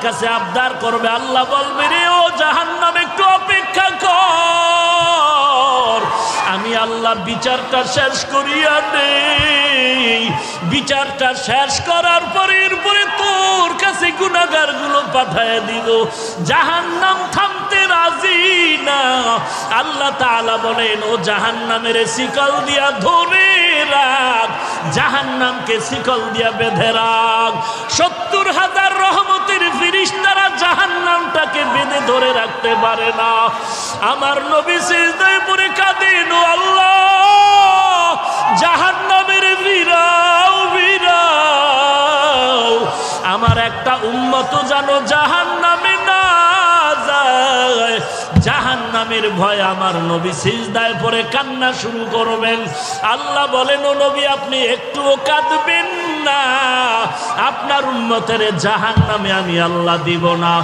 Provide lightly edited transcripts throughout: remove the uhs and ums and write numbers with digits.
কাছে আবদার করবে, আল্লাহ বলবে রে ও জাহান্নাম একটু অপেক্ষা কর, আমি আল্লাহ বিচারটা শেষ করিয়া নেই। বিচারটা শেষ করার পরে এরপরে তোর কাছে গুনাহগার গুলো পাঠায় দিব। জাহান্নাম থামতে রাজি না। আল্লাহ তাআলা বলেন ও জাহান্নামের শিকল দিয়া ধরে রাখ, জাহান্নামকে শিকল দিয়া বেঁধে রাখ। ৭০,০০০ রহমতের ফেরেশতারা জাহান্নামটাকে বেঁধে ধরে রাখতে পারে না। আমার নবী সিজদায় পড়ে কাঁদেন, ও আল্লাহ জাহান্নামের ভিড়াও ভিড়াও, আমার একটা উম্মত জানো জাহান্নামে না যায়। জাহান্নামের ভয় আমার নবী সিজদায় পড়ে কান্না শুরু করবেন। আল্লাহ বলেন ও নবী আপনি একটুও কাঁদবেন না, আপনার উম্মতের জাহান্নামে আমি আল্লাহ দিব না।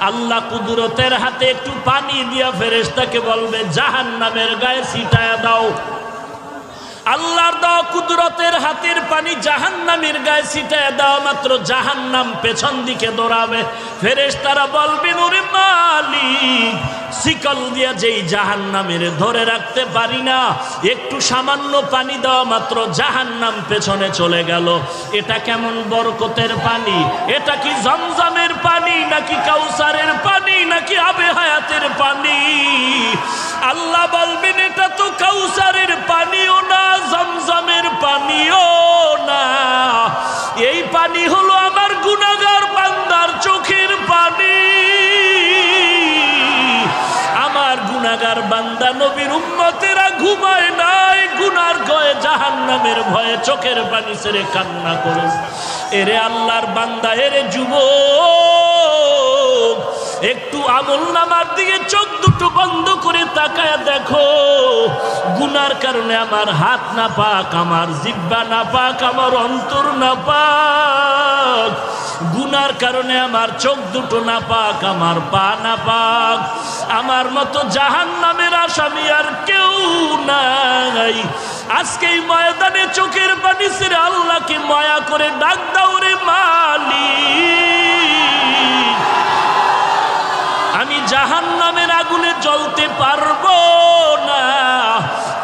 আল্লাহ কুদরতের হাতে একটু পানি দিয়া ফেরেশতাকে বলবে জাহান্নামের গায়ে ছিটায়া দাও। আল্লাহর দেওয়া কুদরতের হাতের পানি জাহান্নামের গায়ে ছিটায় দেওয়া মাত্র জাহান্নাম পেছন দিকে দৌড়াবে। ফেরেশতারা বলবেন ওরে মালিক, শিকল দিয়া যেই জাহান্নামের ধরে রাখতে পারি না, একটু সামান্য পানি দেওয়া মাত্র জাহান্নাম পেছনে চলে গেল। এটা কেমন বরকতের পানি? এটা কি জমজমের পানি নাকি কাউসারের পানি নাকি আবে হায়াতের পানি? আল্লাহ বলবেন এটা তো কাউসারের পানিও না, জমজমের পানিও না, এই পানি হলো আমার গুনাহগার বান্দার চোখের পানি। আমার গুনাহগার বান্দা নবীর উম্মতেরা ঘুমায় নাই, গুনার ভয়ে জাহান্নামের ভয়ে চোখের পানি ছেড়ে কান্না করে। এরে আল্লাহর বান্দা, এরে যুবক, একটু আমলনামার দিকে চোখ দুটো বন্ধ করে তাকায় দেখো। গুনার কারণে আমার হাত না পাক, আমার জিহ্বা না পাক, আমার অন্তর না পাক। গুনার কারণে আমার চোখ দুটো না পাক, আমার পা না পাক। আমার মতো জাহান্নামের আসামি আর কেউ নাই। আজকে এই ময়দানে চোখের পানি ছেড়ে আল্লাহকে মায়া করে ডাক দাও রে মালিক, আমি জাহান্নামের আগুনে জ্বলতে পারবো না।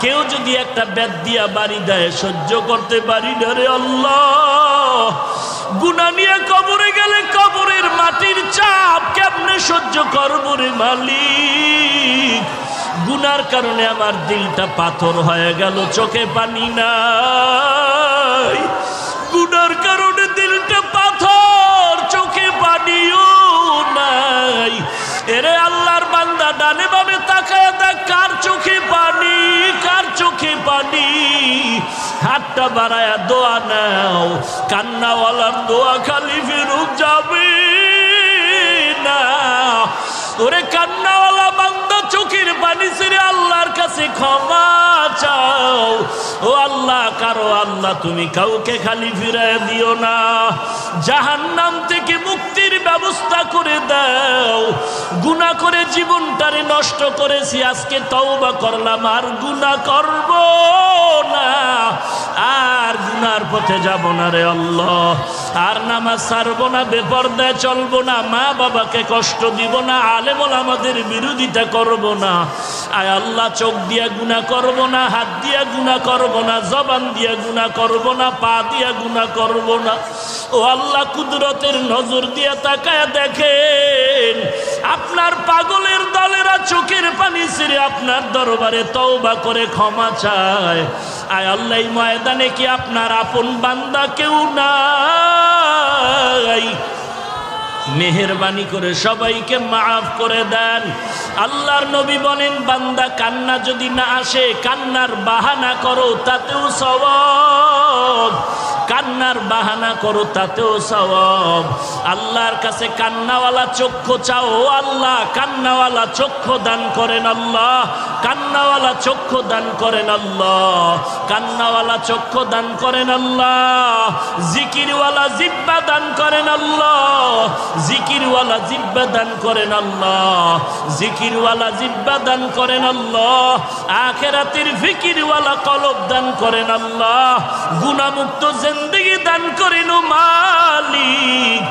কেউ যদি একটা বেত দিয়া বাড়ি দেয় সহ্য করতে পারি না রে আল্লাহ। গুনাহ নিয়ে কবরে গেলে কবরের মাটির চাপ কেমনে সহ্য করবো রে মালিক। গুনার কারণে আমার দিলটা পাথর হয়ে গেল, চোখে পানি নাই। গুনার কারণে দিলটা পাথর, চোখে পানিও নাই। এরে আল্লাহর বান্দা, ডানে বামে তাকায় দেখ কার চোখে পানি, কার চোখে পানি। হাতটা বাড়ায়া দোয়া নাও, কান্নাওয়ালার দোয়া খালি ফেরত যাবে না। ওরে কান্নাওয়ালা বান্দা, চোখের পানি ছেড়ে আল্লাহর কাছে ক্ষমা চাও। ও আল্লাহ, কারো আল্লাহ তুমি কাউকে খালি ফিরায় দিও না। জাহান্নাম থেকে মুক্তির ব্যবস্থা করে দাও। গুনাহ করে জীবনটারে নষ্ট করেছি, আজকে তওবা করলাম, আর গুনাহ করব না, আর গুনার পথে যাব না রে আল্লাহ। আর নামাজ ছাড়বো না, বেপরদায় চলবো না, মা বাবাকে কষ্ট দিব না, আলেম ওলামাদের বিরোধিতা করব না। আয় আল্লাহ, চোখ দিয়া গুনাহ করব না, হাত দিয়া গুনাহ করব না, জবান দিয়া গুনাহ করব না, পা দিয়া গুনাহ করব না। ও আল্লাহ, কুদরতের নজর দিয়া তাকায় দেখেন আপনার পাগলের দলেরা চোখের পানি ছেড়ে আপনার দরবারে তওবা করে ক্ষমা চায়। আয় আল্লাহ, এই ময়দানে কি আপনার আপন বান্দা কেউ নাই? মেহেরবানি করে সবাইকে মাফ করে দেন। আল্লাহর নবী বলেন, বান্দা কান্না যদি না আসে, কান্নার বাহানা করো, তাতেও সওয়াব। কান্নার বাহানা করো, তাতেও সওয়াব। আল্লাহর কাছে কান্নাওয়ালা চক্ষু চাও। ও আল্লাহ, কান্নাওয়ালা চক্ষু দান করেন আল্লাহ, কান্নাওয়ালা চক্ষু দান করেন আল্লাহ, কান্নাওয়ালা চক্ষু দান করেন আল্লাহ। জিকিরওয়ালা জিহ্বা দান করেন আল্লাহ, জিকিরওয়ালা জিহ্বা দান করেন আল্লাহ, জিকিরওয়ালা জিহ্বা দান করেন আল্লাহ। আখিরাতের ফিকিরওয়ালা কলব দান করেন আল্লাহ। গুনাহমুক্ত জিন্দেগি দান করেন ও মালিক।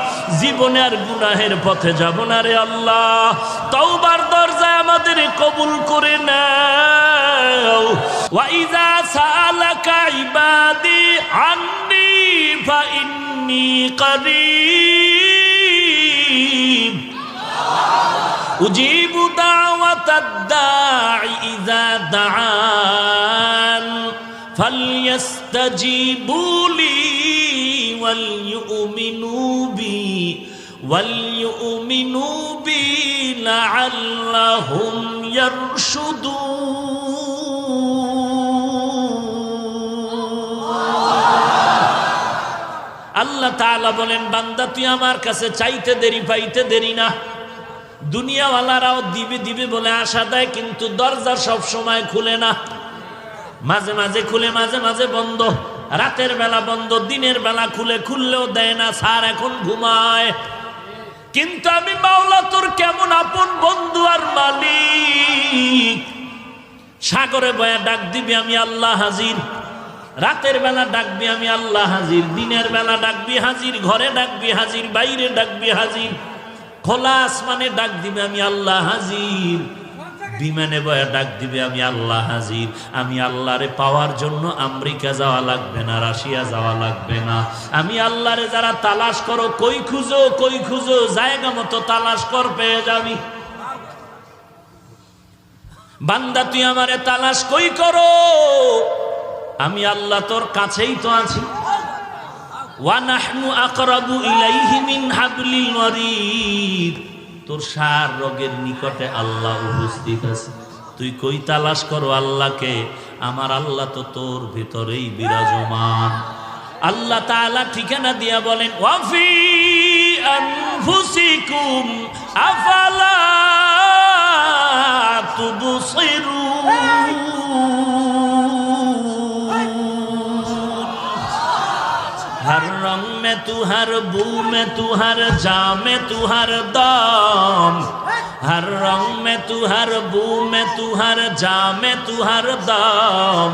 জীবনে আর গুনাহের পথে যাব না রে আল্লাহ। তওবার দরজায় আমাদের কবুল করে নাও। ওয়া ইযা সাআলাকা ইবাদি আন্নী ফা ইন্নী করিব উজিবু দাওয়াতাদ দাঈ ইযা দাআন ফালইস্তাজিবু লি ওয়ালইউমিনু বি লাআল্লাহুম ইয়ারশুদুন। আল্লাহ তাআলা বলেন, বান্দা তুই আমার কাছে চাইতে দেরি পাইতে দেরি না। দুনিয়াওয়ালারাও দিবে দিবে বলে আশা দেয়, কিন্তু দরজা সব সময় খুলে না। মাঝে মাঝে খুলে, মাঝে মাঝে বন্ধ। রাতের বেলা বন্ধ, দিনের বেলা খুলে, খুললেও দেয় না, স্যার এখন ঘুমায়। কিন্তু আমি মাওলা তোর কেমন আপন বন্ধু আর মালিক। সাগরে বয়া ডাক দিবি, আমি আল্লাহ হাজির। রাতের বেলা ডাকবি, আমি আল্লাহ হাজির। দিনের বেলা ডাকবি, হাজির। ঘরে ডাকবি, হাজির। বাইরে ডাকবি, হাজির। খোলা আসমানে ডাক দিবে, আমি আল্লাহ হাজির। বিমানে বয়া ডাক দিবে, আমি আল্লাহ হাজির। আমি আল্লাহরে পাওয়ার জন্য আমেরিকা যাওয়া লাগবে না, রাশিয়া যাওয়া লাগবে না। আমি আল্লাহরে যারা তালাশ করো, কই খুঁজো, কই খুঁজো, জায়গা মতো তালাশ কর, পেয়ে যাবি। বান্দা তুই আমারে তালাশ কই করো, আমি আল্লাহ তোর কাছেই তো আছি। ওয়া নাহনু আকরাবু ইলাইহি মিন হাবলিল ওয়ারিদ। তোর সার রোগের নিকটে আল্লাহ উপস্থিত আছে। তুই কই তালাশ করো আল্লাহকে, আমার আল্লাহ তো তোর ভিতরেই বিরাজমান। আল্লাহ তাআলা ঠিকানা দিয়া বলেন, ওয়াফি আনফুসিকুম আফালা তুবসিরুন। हर रंग में तू, हर बू में तू, हर जा में तू, हर दम। हर रंग में तू, हर बू में तू, हर जा में तू, हर दम।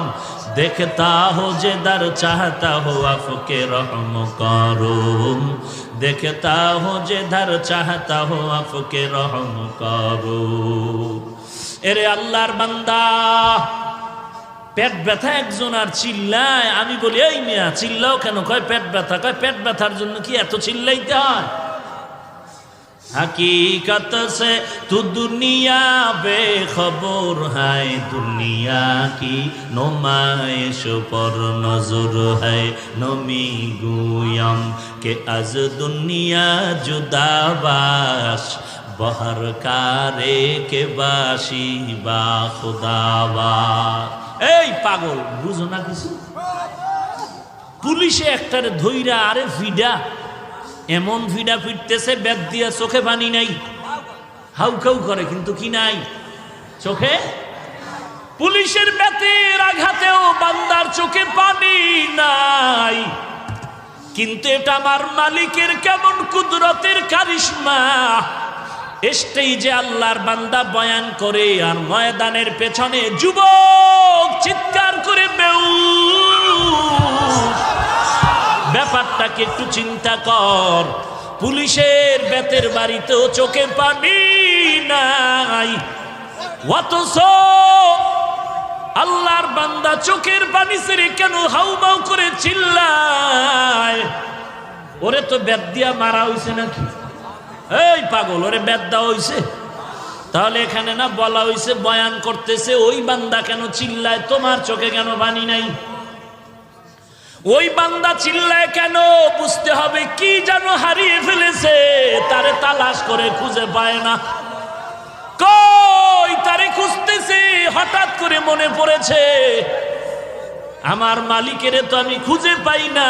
देखता हो जे दर चाहता हो आपके रहम करूम। देखता हो जे दर चाहता हो आपके रहम करूम। एरे अल्लाहर बंदा, পেট ব্যথা একজন আর চিল্লায়। আমি বলি, এই মিয়া চিল্লাও কেন? কয় পেট ব্যথা। কয় পেট ব্যথার জন্য কি এত চিল্লাইতে হয়? हकीकत से तू दुनिया बेखबर है, दुनिया की नुमाइश पर नजर है। नमी गुयम के अज दुनिया जुदा बाश, बहर कारे के बाशी बा खुदावा। এই পাগল, বুঝো না কিছু? পুলিশে একটারে ধইরা আরে ফিডা, এমন ফিডা ফিরতেছে, ব্যাগ দিয়া চোখে পানি নাই, হাউকাউ করে, কিন্তু কি নাই চোখে। পুলিশের ব্যাতের আঘাতেও বান্দার চোখে পানি নাই, কিন্তু এটা আমার মালিকের কেমন কুদরতের কারিশমা। স্টেজে আল্লাহর বান্দা বয়ান করে, আর ময়দানের পেছনে যুবক চিৎকার করে বেউস। ব্যাপারটাকে একটু চিন্তা কর। পুলিশের বেতের বাড়িতেও চোখে পানি নাই, অথচ আল্লাহর বান্দা চোখের পানি ছেড়ে কেন হাউমাউ করে চিল্লায়? ওরে তো বেত দিয়া মারা হইছে নাকি? এই পাগল, ওরে বেত দেওয়া হইছে? তাহলে এখানে না বলা হইছে, বয়ান করতেছে, ওই বান্দা কেন চিল্লায়? তোমার চোখে কেন পানি নাই? ওই বান্দা চিল্লায় কেন? বুঝতে হবে কি যেন হারিয়ে ফেলেছে, তারে তালাশ করে খুঁজে পায় না। কই তারে খুঁজতেছে, হঠাৎ করে মনে পড়েছে, আমার মালিকের তো আমি খুঁজে পাই না।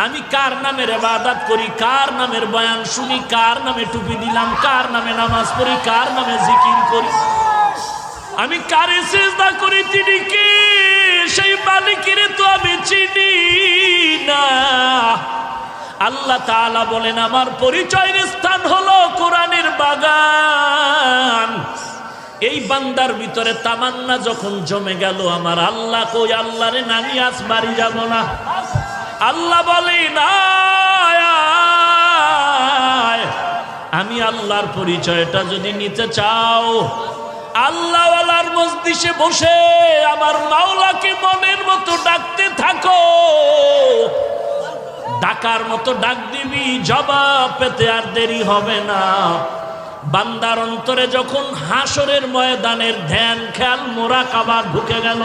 আমি কার নামের ইবাদত করি, কার নামের বয়ান শুনি, কার নামে টুপি দিলাম, কার নামে নামাজ পড়ি, কার নামে জিকির করি, আমি কারে সিজদা করি, তিনি কে? সেই মালিকের তো আমি চিনি না। আল্লাহ তাআলা বলেন, আমার পরিচয়ের স্থান হলো কোরআনের বাগান। এই বান্দার ভিতরে তামান্না যখন জমে গেল, আমার আল্লাহ কই, আল্লাহরে নামি আজ বাড়ি যাব না। আল্লাহ বলে না, আমি আল্লাহর পরিচয়টা যদি নিতে চাও, আল্লাহওয়ালার মজলিসে বসে আমার মাওলাকে মনের মতো ডাকতে থাকো। ডাকার মতো ডাক দিবি, জবাব পেতে আর দেরি হবে না। বান্দার অন্তরে যখন হাসরের ময়দানের ধ্যান খেয়াল মোরাকাবা ঢুকে গেল,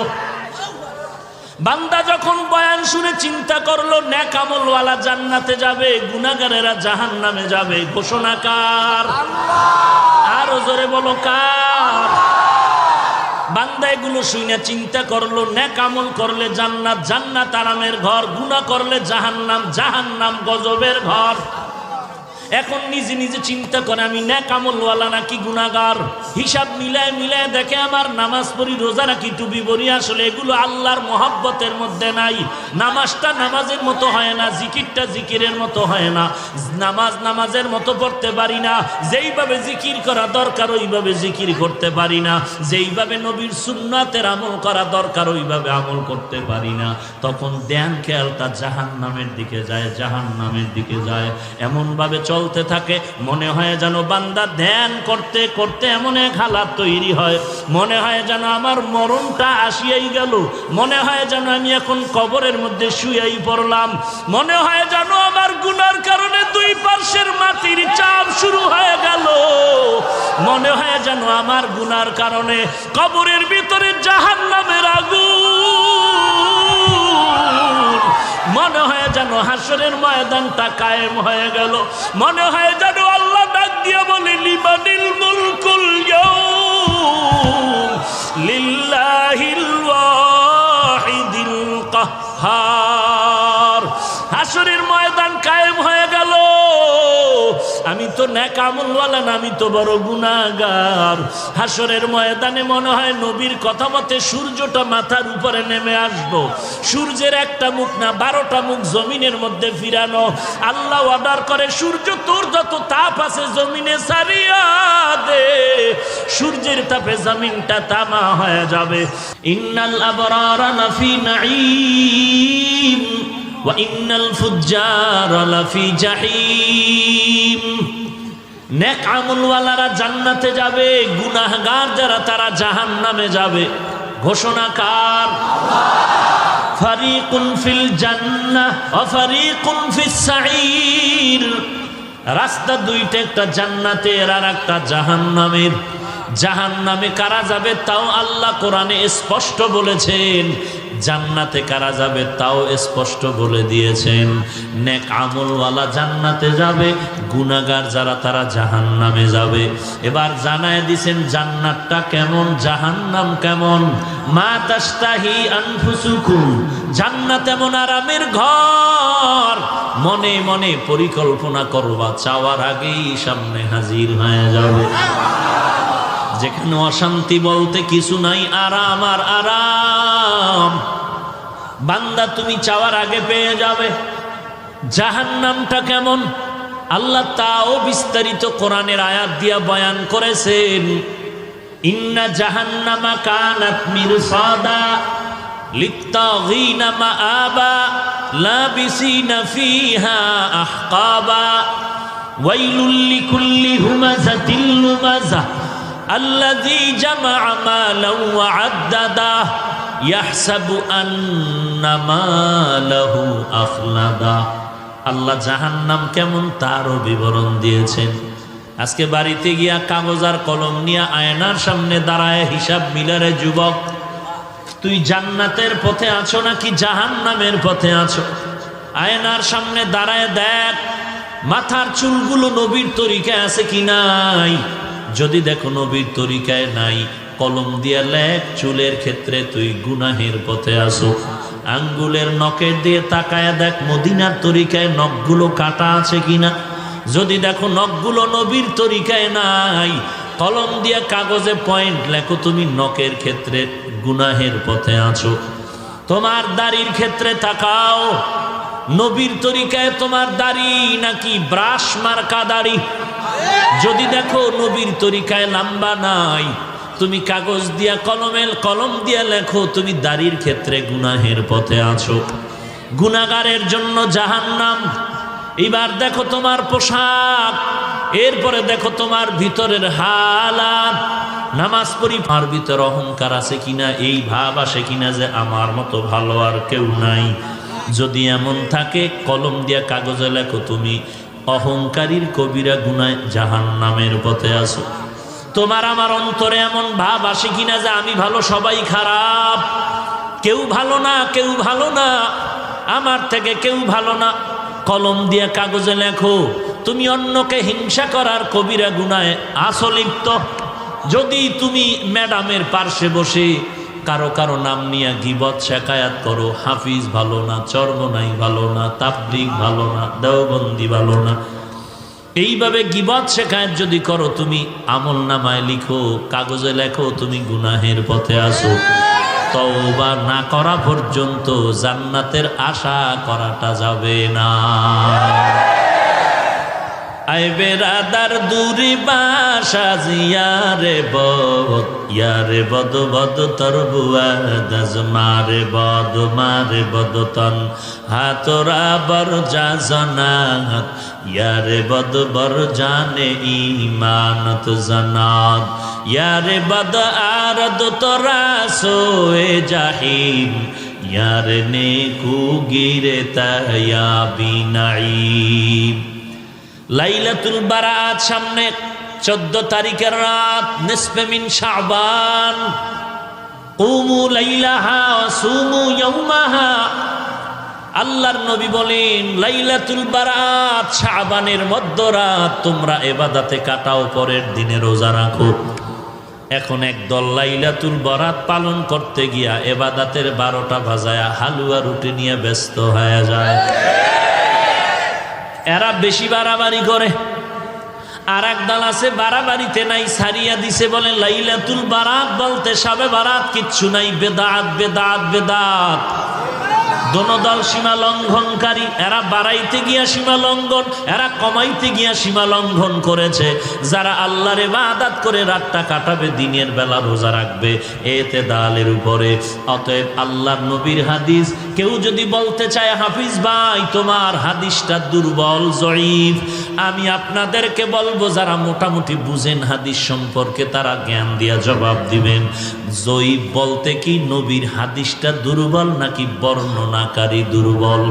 বান্দা যখন বয়ান শুনে চিন্তা করলো নেক আমলওয়ালা জান্নাতে যাবে, গুনাহগারেরা জাহান্নামে যাবে, ঘোষণা কার? আরো জোরে বলো কার? বান্দা এগুলো শুনে চিন্তা করলো নেক আমল করলে জান্নাত, জান্নাত আরামের ঘর, গুনাহ করলে জাহান্নাম, জাহান্নাম গজবের ঘর। এখন নিজে নিজে চিন্তা করে আমি নেক আমলওয়ালা নাকি গুনাহগার। হিসাব মিলায় মিলায় দেখে আমার নামাজ পড়ি, রোজা রাখি, টুপি পরি, আসলে এগুলো আল্লাহর মহব্বতের মধ্যে নাই। নামাজটা নামাজের মতো হয় না, জিকিরটা জিকিরের মতো হয় না, নামাজ নামাজের মতো পড়তে পারি না, যেইভাবে জিকির করা দরকার ওইভাবে জিকির করতে পারি না, যেইভাবে নবীর সুন্নাতের আমল করা দরকার ওইভাবে আমল করতে পারি না। তখন ধ্যান খেয়ালটা জাহান্নামের দিকে যায়, জাহান্নামের দিকে যায়। এমনভাবে চলতে থাকে, মনে হয় যেন বান্দা ধ্যান করতে করতে এমন এক হালাত তৈরি হয়, মনে হয় যেন আমার মরণটা আসিয়াই গেল, মনে হয় যেন আমি এখন কবরের মধ্যে শুয়েই পড়লাম, মনে হয় যেন আমার গুনার কারণে দুই পার্শ্বের মাটির চাপ শুরু হয়ে গেল, মনে হয় যেন আমার গুনার কারণে কবরের ভিতরে জাহান্নামের আগুন, মনে হয় যেন হাসরের ময়দানটা কায়েম হয়ে গেল, মনে হয় যেন আল্লাহ ডাক দিয়ে বলে লিমানিল মুলকুল ইয়াউম লিল্লাহিল ওয়াহিদিল কাহ্হার। হাসরের ময়দান কায়েম হয়ে গেল, আমি তো নেক আমলওয়ালা না, আমি তো বড় গুনাহগার। হাসরের ময়দানে মনে হয় নবীর কথা মতে সূর্যটা মাথার উপরে নেমে আসবো, সূর্যের একটা মুখ না 12টা মুখ জমিনের মধ্যে ফিরানো। আল্লাহ অর্ডার করে সূর্য তোর যত তাপ আছে জমিনে সারিয়া দে, সূর্যের তাপে জমিনটা তামা হয়ে যাবে। ইন্নাল আবরারা লাফি নাঈম ওয়া ইন্নাল ফুজ্জারা লাফি জাহিম। নেক আমলওয়ালারা জান্নাতে যাবে, গুনাহগার যারা তারা জাহান্নামে যাবে। ঘোষণা কার? ফারিকুন ফিল জান্নাহ ওয়া ফারিকুন ফিস সাঈর। রাস্তা দুইটা, একটা জান্নাতের আর একটা জাহান্নামের। জাহান্নামে কারা যাবে তাও আল্লাহ কোরআনে স্পষ্ট বলেছেন, জান্নাতে কারা যাবে তাও স্পষ্ট বলে দিয়েছেন। নেক আমলওয়ালা জান্নাতে যাবে, গুনাহগার যারা তারা জাহান্নামে যাবে। এবার জানায় দিছেন জান্নাতটা কেমন, জাহান্নাম কেমন। মা তাশতাহি আনফুসুকুম, জান্নাত এমন আরামের ঘর, মনে মনে পরিকল্পনা করবা, চাওয়ার আগেই সামনে হাজির হয়ে যাবে। যেখানে অশান্তি বলতে কিছু নাই, আরাম আর আরাম। বান্দা তুমি চাওয়ার আগে পেয়ে যাবে। জাহান্নামটা কেমন আল্লাহ তাও বিস্তারিত কোরআনের আয়াত দিয়া বয়ান করেছেন। ইন্না জাহান্নামা কানাত মিরসাদা লিত্তাগিনা মাআবা লাবিসিনা ফিহা আহকাবা ওয়াইলুল লিকুল্লি হুমাযাতিল লুমাযা আল্লাযী জামাআ মালান ওয়া আদ্দাদা ইয়াহসাবু আন্না মালাহু আখলাদা। আল্লাহ জাহান্নাম কেমন তারও বিবরণ দিয়েছেন। আজকে বাড়িতে গিয়া কাগজ আর কলম নিয়ে আয়নার সামনে দাঁড়ায় হিসাব মিলারে, যুবক তুই জান্নাতের পথে আছো নাকি জাহান্নামের পথে আছো? আয়নার সামনে দাঁড়ায় দেখ মাথার চুলগুলো নবীর তরিকায় আছে কি নাই। যদি দেখো নবীর তরিকায় নাই, কলম দিয়া লেখ চুলের ক্ষেত্রে তুই গুনাহের পথে আসো। আঙ্গুলের নখের দিয়ে তাকায় দেখ মদিনার তরিকায় নখগুলো কাটা আছে কিনা। যদি দেখো নখগুলো নবীর তরিকায় নাই, কলম দিয়া কাগজে পয়েন্ট লেখো তুমি নখের ক্ষেত্রে গুনাহের পথে আছো। তোমার দাড়ির ক্ষেত্রে তাকাও, নবীর তরিকায় তোমার দাড়ি নাকি ব্রাশ মার্কা দাড়ি। যদি দেখো নবীর তরিকায় লম্বা নাই, তুমি কাগজ দিয়া কলম দিয়া লেখো তুমি দাড়ির ক্ষেত্রে গুনাহের পথে আছো। গুনাহগারের জন্য জাহান্নাম, এবার দেখো তোমার পোশাক, এরপরে দেখো তোমার ভিতরের হালাত। নামাজ পড়ি, আমার ভিতর অহংকার আছে কিনা, এই ভাব আসে কিনা যে আমার মতো ভালো আর কেউ নাই। যদি এমন থাকে কলম দিয়া কাগজে লেখো, তুমি অহংকারীর কবিরা গুনায় জাহান্নামের পথে আছো। তোমার আমার অন্তরে এমন ভাব আসে কিনা যে আমি ভালো সবাই খারাপ, কেউ ভালো না, কেউ ভালো না, আমার থেকে কেউ ভালো না। কলম দিয়ে কাগজে লেখো, তুমি অন্যকে হিংসা করার কবিরা গুনায় আছো লিপ্ত। যদি তুমি ম্যাডামের পার্শ্বে বসে কারো কারো নাম নিয়ে গীবত শেখায়াত করো, হাফিজ ভালো না, চরমনাই ভালো না, তাবলীগ ভালো না, দেওবন্দি ভালো না, এইভাবে গীবত শেখায়াত যদি করো, তুমি আমল নামায় লিখো, কাগজে লেখো, তুমি গুনাহের পথে আসো। তওবা না করা পর্যন্ত জান্নাতের আশা করাটা যাবে না। আই বেরাদার দূরি বাসা জিয়ারে বদ, ইয়ারে বদ বদ তর বুয়াদাজ মারে বদ তন হাতরা বর যা জনাত, ইয়ারে বদ বর জানে ইমানত জনাত, ইয়ারে বদ আরদ তোরা সোয়ে জাহিম, ইয়ারে নেকু গিরে তায়া বিনাইম। লাইলাতুল বারাত সামনে, 14 তারিখের রাত, নিসফে মিন শাবান। কুমু লাইলাহা ওয়া সুমু ইয়াওমাহা। আল্লাহর নবী বলেন লাইলাতুল বারাত, শাবানের মধ্যরাত, তোমরা ইবাদতে কাটাও, পরের দিনে রোজা রাখো। এখন একদল লাইলাতুল বারাত পালন করতে গিয়া ইবাদতের 12টা বাজায়া হালুয়া রুটি নিয়ে ব্যস্ত হয়ে যায়। এরা বেশি বাড়াবাড়ি করে। আর এক দল আছে বাড়াবাড়িতে নাই, সারিয়া দিছে, বলে লাইলাতুল বারাত বলতে সবে বারাত কিচ্ছু নাই, বেদাত বেদাত বেদাত। দোনো দল সীমা লঙ্ঘনকারী। এরা বাড়াইতে গিয়া সীমা লঙ্ঘন, এরা কমাইতে গিয়া সীমা লঙ্ঘন করেছে। যারা আল্লাহর ইবাদত করে রাতটা কাটাবে, দিনের বেলা রোজা রাখবে, এতে দালের উপরে। অতএব আল্লাহর নবীর হাদিস কেউ যদি বলতে চায় হাফিজ ভাই তোমার হাদিসটা দুর্বল, জয়ীফ, আমি আপনাদেরকে বলবো যারা মোটামুটি বুঝেন হাদিস সম্পর্কে তারা জ্ঞান দিয়া জবাব দিবেন। জয়ীফ বলতে কি নবীর হাদিসটা দুর্বল নাকি বর্ণনাকারী দুর্বল?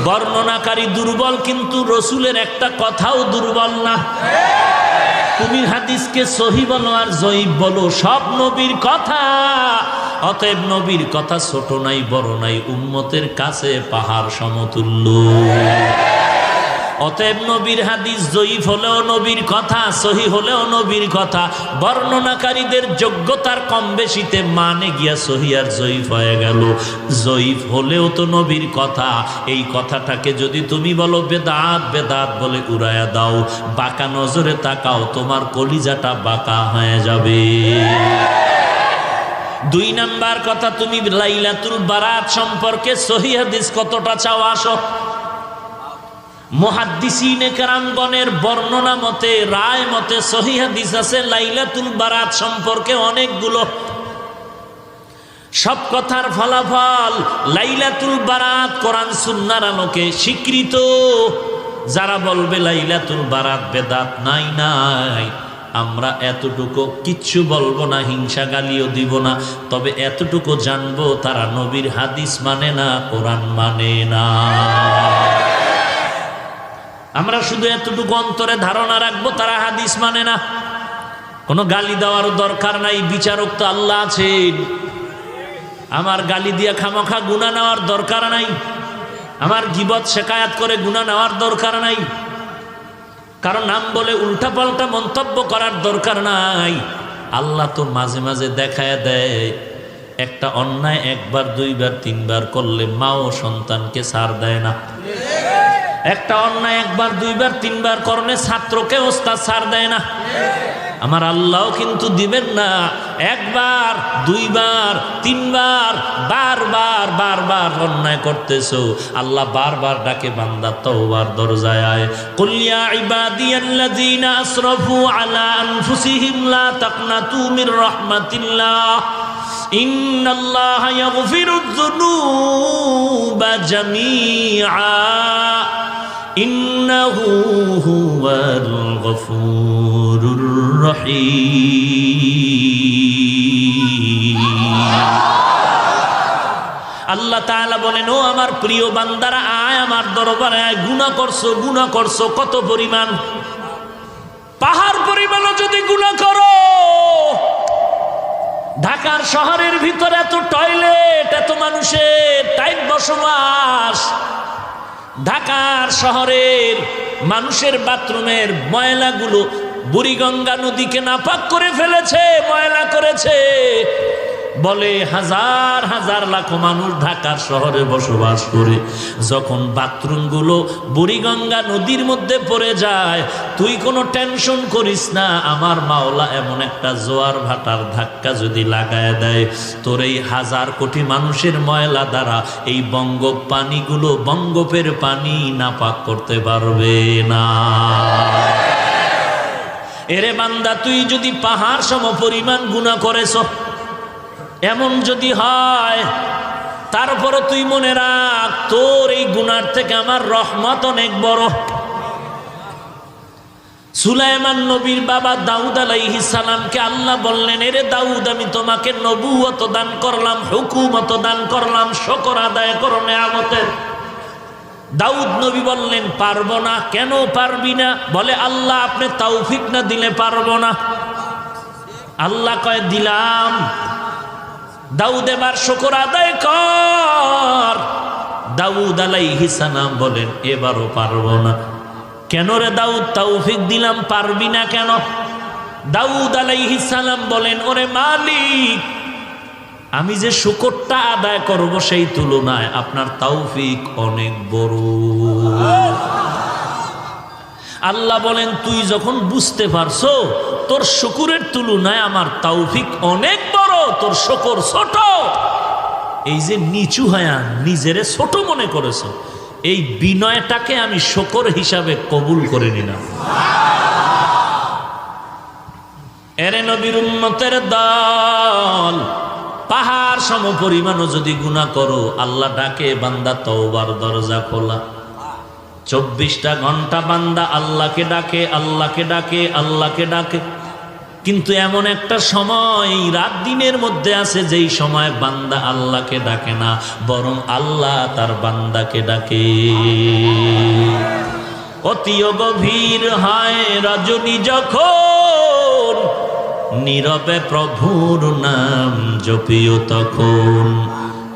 বর্ণনাকারী দুর্বল, কিন্তু রসুলের একটা কথাও দুর্বল না। তুমি হাদিসকে সহি বলো আর জয়ীফ বলো, সব নবীর কথা। অতএব নবীর কথা ছোট নাই বড় নাই, উম্মতের কাছে পাহাড় সমতুল্য। অতএব নবীর হাদিস জয়ীফ হলেও নবীর কথা, সহি হলেও নবীর কথা। বর্ণনাকারীদের যোগ্যতার কম বেশিতে মানে গিয়া সহি আর জয়ীফ হয়ে গেল। জয়ীফ হলেও তো নবীর কথা। এই কথাটাকে যদি তুমি বলো বেদাত বেদাত বলে উড়ায়া দাও, বাঁকা নজরে তাকাও, তোমার কলিজাটা বাঁকা হয়ে যাবে। 2 নাম্বার কথা, তুমি লাইলাতুল বারাত সম্পর্কে সহি হাদিস কতটা চাও আসো। মুহাদ্দিসিনে কেরামগণের বর্ণনা মতে, রায় মতে সহি হাদিস আছে লাইলাতুল বারাত সম্পর্কে অনেকগুলো। সব কথার ফলাফল লাইলাতুল বারাত কোরআন সুন্নাহর আলোকে স্বীকৃত। যারা বলবে লাইলাতুল বারাত বেদাত, নাই নাই, আমরা এতটুকু কিচ্ছু বলবো না, হিংসা গালিও দিব না, তবে এতটুকু জানবো তারা নবীর হাদিস মানে না, কোরআন মানে না। আমরা শুধু এতটুকু অন্তরে ধারণা রাখবো তারা হাদিস মানে না। কোনো গালি দেওয়ার দরকার নাই, বিচারক তো আল্লাহ আছেন। আমার গালি দিয়া খামখা গুনাহ নেওয়ার দরকার নাই, আমার গীবত শেখায়াত করে গুনাহ নেওয়ার দরকার নাই, কারণ নাম বলে উল্টা পাল্টা মন্তব্য করার দরকার নাই। আল্লাহ তো মাঝে মাঝে দেখায় দেয়, একটা অন্যায় 1 বার 2 বার 3 বার করলে মাও সন্তানকে ছাড় দেয় না। একটা অন্যায় 1 বার 2 বার 3 বার করলে ছাত্রকে ওস্তাদ ছাড় দেয় না। আমার আল্লাহও কিন্তু দিবেন না 1 বার 2 বার 3 বার, বারবার বারবার অন্যায় করতেছো, আল্লাহ বারবার ডাকে বান্দা তওবার দরজায় আয়। কুল ইয়া ইবাদিয়াল্লাযীনা আসরাফু আলা আনফুসিহিম লা তাকনাতু মির রাহমাতিল্লাহ ইন্নাল্লাহা ইয়াগফিরুয যুনুবা জামিআ ইন্নাহু হুয়াল গফুরুর রহিম। আল্লাহ তাআলা বলেন, ও আমার প্রিয় বান্দারা, আয় আমার দরবারে আয়। গুনাহ করছো কত পরিমাণ? পাহাড় পরিমাণও যদি গুনাহ করো। ঢাকার শহরের ভিতরে এত টয়লেট, এত মানুষের টাইট বসবাস। ঢাকার শহরের মানুষের বাথরুমের ময়লাগুলো বুড়িগঙ্গা নদীকে নাপাক করে ফেলেছে, ময়লা করেছে। বলে হাজার হাজার লাখ মানুষ ঢাকার শহরে বসবাস করে, যখন বাথরুমগুলো বুড়িগঙ্গা নদীর মধ্যে পড়ে যায়, তুই কোনো টেনশন করিস না। আমার মাওলা এমন একটা জোয়ার ভাটার ধাক্কা যদি লাগায় দেয়, তোর এই হাজার কোটি মানুষের ময়লা দ্বারা এই পানিগুলো, বঙ্গোপের পানি নাপাক করতে পারবে না। এরে বান্দা, তুই যদি পাহাড় সম পরিমাণ গুনাহ করেছ, এমন যদি হয়, তারপরও তুই মনে রাখ, তোর এই গুনার থেকে আমার রহমত অনেক বড়। সুলাইমান নবীর বাবা দাউদ আলাইহিস সালামকে আল্লাহ বললেন, এরে দাউদ, আমি তোমাকে নবুয়ত দান করলাম, হুকুমত দান করলাম, শুকর আদায় করো নেয়ামতের। দাউদ নবী বললেন, পারবো না। কেন পারবি না? বলে, আল্লাহ আপনি তৌফিক না দিলে পারবো না। আল্লাহ কয়, দিলাম। দাউদ এবার শুকর আদায় কর। দাউদ আলাইহিস সালাম বলেন, এবারও পারবো না। কেন রে দাউদ, তৌফিক দিলাম, পারবি না কেন? দাউদ আলাইহিস সালাম বলেন, ওরে মালিক, আমি যে শুকরটা আদায় করব সেই তুলনায় আপনার তৌফিক অনেক বড়। আল্লাহ বলেন, তুই যখন বুঝতে পারছো তোর শুকরের তুলনায় আমার তৌফিক অনেক বড়, তোর শুকর ছোট, এই যে নিচু হয়া নিজেরে ছোট মনে করেছ, এই বিনয়টাকে আমি শুকর হিসাবে কবুল করে নিলাম। এরে নবীর উম্মতের দল, পাহাড় সম পরিমাণও যদি গুনাহ করো, আল্লাহ ডাকে, বান্দা তওবার দরজা খোলা। 24টা ঘন্টা বান্দা আল্লাহকে ডাকে, আল্লাহকে ডাকে, আল্লাহকে ডাকে। কিন্তু এমন একটা সময় রাত দিনের মধ্যে আছে, যেই সময় বান্দা আল্লাহকে ডাকে না, বরং আল্লাহ তার বান্দাকে ডাকে। অতি গভীর হয় রজনী যখন, নীরবে প্রভুর নাম জপিও তখন।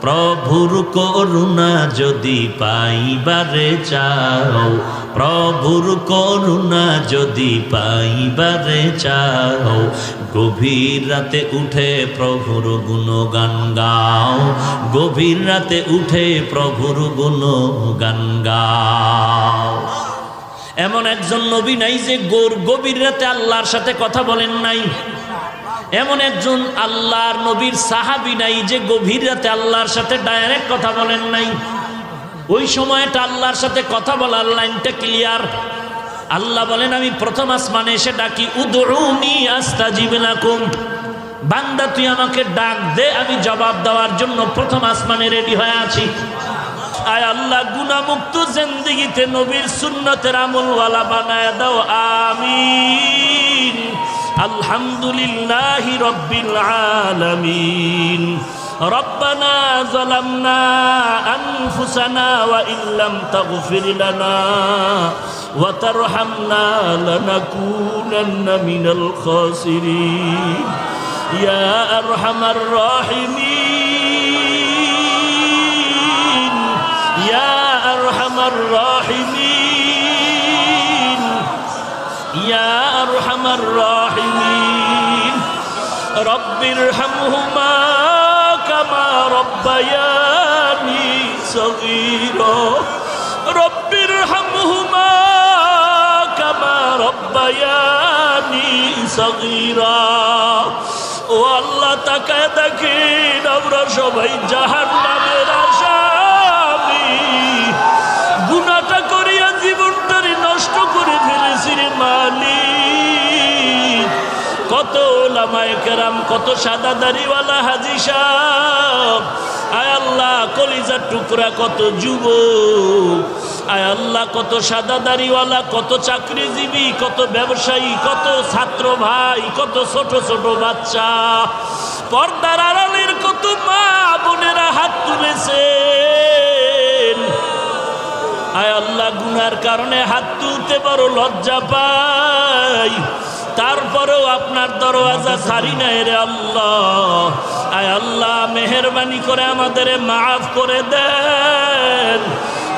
প্রভুর করুণা যদি পাইবারে চাও, প্রভুর করুণা যদি পাইবারে চাও, গভীর রাতে উঠে প্রভুর গুণগান গাও, গভীর রাতে উঠে প্রভুর গুণগান গাও। এমন একজন নবী নাই যে গভীর রাতে আল্লাহর সাথে কথা বলেন নাই। এমন একজন আল্লাহর নবীর সাহাবী নাই যে গভীর রাতে আল্লাহর সাথে ডাইরেক্ট কথা বলেন নাই। ওই সময়টা আল্লাহর সাথে কথা বলার লাইনটা ক্লিয়ার। আল্লাহ বলেন, আমি প্রথম আসমানে এসে ডাকি, উদউনি আস্তাজিব লাকুম। বান্দা তুই আমাকে ডাক দে, আমি জবাব দেওয়ার জন্য প্রথম আসমানে রেডি হয়ে আছি। আয় আল্লাহ, গুনাহমুক্ত জিন্দেগিতে নবীর সুন্নতের আমলওয়ালা বানায় দাও, আমিন। আলহামদুলিল্লাহি রাব্বিল আলামিন। রব্বানা যালামনা আনফুসানা ওয়া ইল্লাম তাগফির লানা ওয়া তারহামনা লানাকুনান্না মিনাল খাসিরিন ইয়া আরহামার রাহিমিন ইয়া আরহামার রাহিমিন ইয়া আরহামার রাহিমিন। রব্বিরহামহুমা কামা রব্বায়ানি সগীরা রব্বিরহামহুমা কামা রব্বায়ানি সগীরা। ও আল্লাহ, তাকায় দেখেন আমরা সবাই জাহান্নামের আসামি। গুনাহটা করিয়া জীবনটারে নষ্ট করে ফেলেছি রে মালিক। কত ওলামায়ে কেরাম, কত সাদা দাড়িওয়ালা হাজী সাহেব, আয় আল্লাহ কলিজার টুকরা কত যুবক, আয় আল্লাহ, কত সাদাদারিওয়ালা, কত চাকরিজীবী, কত ব্যবসায়ী, কত ছাত্র ভাই, কত ছোট ছোট বাচ্চা, পর্দার আড়ালের কত মা বোনেরা হাত তুলেছেন। আয় আল্লাহ, গুনার কারণে হাত তুলতে বড় লজ্জা পাই, তারপরেও আপনার দরওয়াজা ছাড়ি নাই রে আল্লাহ। আয় আল্লাহ, মেহেরবানি করে আমাদের মাফ করে দেন।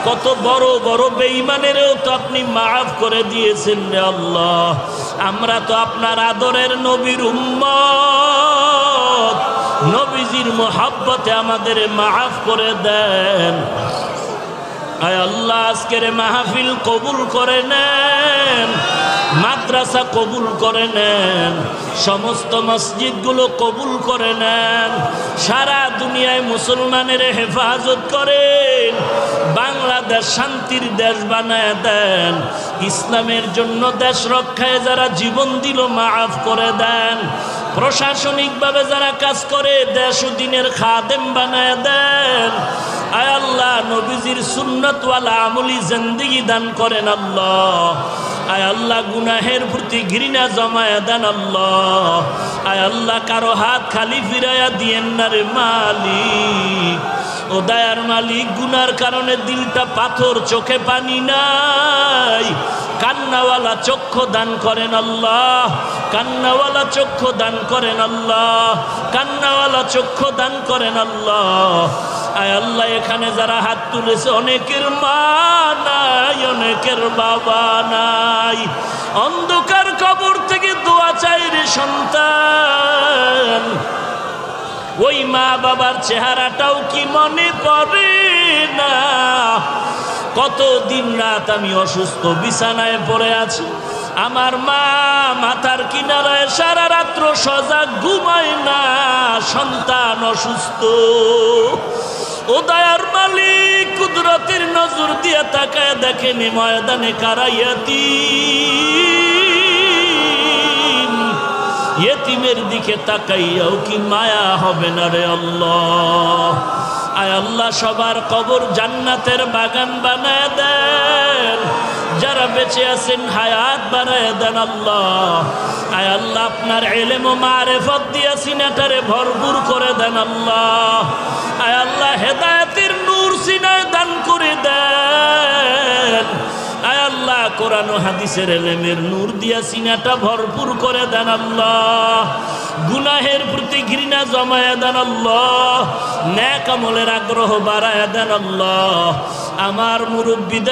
কত বড় বড় বেঈমানেরও তো আপনি মাফ করে দিয়েছেন রে আল্লাহ। আমরা তো আপনার আদরের নবীর উম্মত, নবীজির মোহাব্বতে আমাদের মাফ করে দেন। আয় আল্লাহ, আজকের মাহফিল কবুল করে নেন, মাদ্রাসা কবুল করে নেন, সমস্ত মসজিদগুলো কবুল করে নেন, সারা দুনিয়ায় মুসলমানের হেফাজত করেন, বাংলাদেশ শান্তির দেশ বানায় দেন, ইসলামের জন্য দেশ রক্ষায় যারা জীবন দিল মাফ করে দেন, প্রশাসনিকভাবে যারা কাজ করে দেশ ও দিনের খাদেম বানায় দেন। আয় আল্লাহ, নবীজির সুন্নতওয়ালা আমলি জিন্দেগি দান করেন আল্লাহ। আয় আল্লাহ, গুনাহের প্রতি ঘৃণা জমায়া দেন আল্লাহ। আয় আল্লাহ, কারো হাত খালি ফিরাইয়া দিয়েন না রে মালিক। ও দয়ার মালিক, গুনার কারণে দিলটা পাথর, চোখে পানি নাই, কান্নাওয়ালা চক্ষু দান করেন আল্লাহ, কান্নাওয়ালা চক্ষু দান করেন আল্লাহ, কান্নাওয়ালা চক্ষু দান করেন আল্লাহ। আয় আল্লাহ, এখানে যারা হাত তুলেছে অনেকের মা নাই, অনেকের বাবা নাই, অন্ধকার কবর থেকে দোয়া চাই রে সন্তান। ওই মা বাবার চেহারাটাও কি মনে পড়ে না? কত দিন রাত আমি অসুস্থ বিছানায় পড়ে আছি, আমার মা মাথার কিনারায় সারা রাত্র সজাগ ঘুমায় না, সন্তান অসুস্থ। ও দয়ার মালিক, কুদরতের নজর দিয়ে তাকায় দেখেনি ময়দানে কারাইয়াতি ইয়েতিমের দিকে তাকাইয়াও কি মায়া হবে না রে আল্লাহ? আয় আল্লাহ, সবার কবর জান্নাতের বাগান বানায় দেন, যারা বেঁচে আছেন হায়াত বানায় দেন আল্লাহ। আয় আল্লাহ, আপনার ইলম ও মারিফত দিয়া সিনাটারে ভরপুর করে দেন আল্লাহ। আয় আল্লাহ, হেদায়েতের নূর সিনায় দান করে দেন। আয় আল্লাহ, কোরআন ও হাদিসের ইলমের নূর দিয়া সিনাটা ভরপুর করে দেন আল্লাহ। গুনাহের প্রতি ঘৃণা জমায়া দেন আল্লাহ, নেক আমলের আগ্রহ বাড়ায়া দেন আল্লাহ। আমার মুরব্বিদের